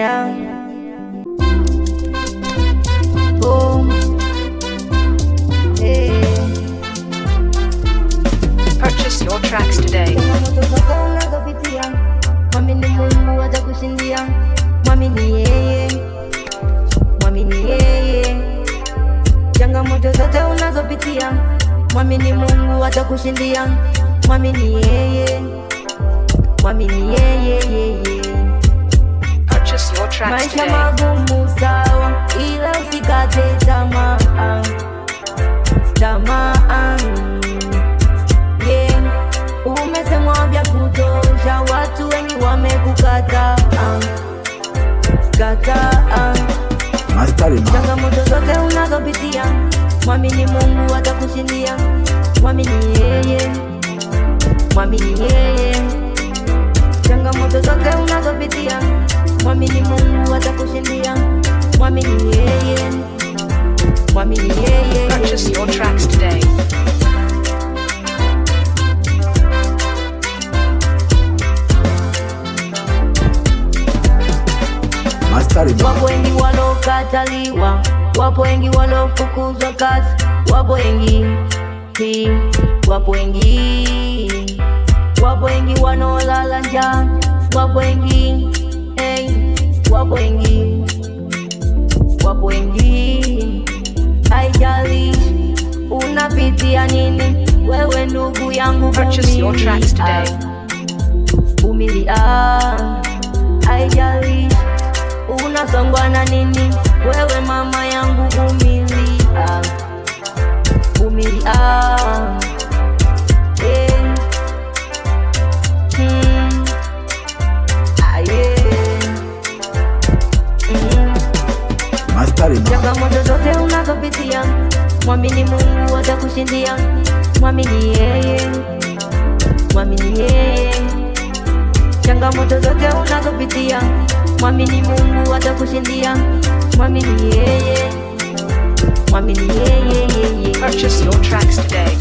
yeah. Oh, hey. Purchase your tracks today. Unazopitia mwamini Mungu atakushindia, mwamini yeye, mwamini yeye. Changamoto zote unazopitia mwamini Mungu atakushindia, mwamini yeye, mwamini yeye. Purchase your tracks Maisha today. magumu sawa, ila usikate tamaa, tamaa. Yeah. Umesemwa vya kutosha, watu wengi wamekukataa, kataa. Changamoto zote unazopitia mwamini Mungu atakushindia, mwamini yeye, mwamini yeye. Changamoto zote unazopitia mwamini Mungu atakushindia, mwamini yeye, mwamini yeye. Purchase your tracks today. Wapo wengi walokataliwa, wapo wengi walofukuzwa kazi, wapo wengi, wapo wengi, wapo wengi wanaolala njaa, wapo wengi, wapo wengi, wapo wengi. Haijalishi unapitia nini, wewe ndugu yangu, Purchase your tracks today. vumilia. Haijalishi unasongwa na nini, wewe mama yangu, vumilia, vumilia. Changamoto zote unazopitia mwamini Mungu atakushindia, mwamini yeye, mwamini yeye. Changamoto zote unazopitia mwamini Mungu atakushindia, mwamini yeye, mwamini yeye. Purchase your tracks today.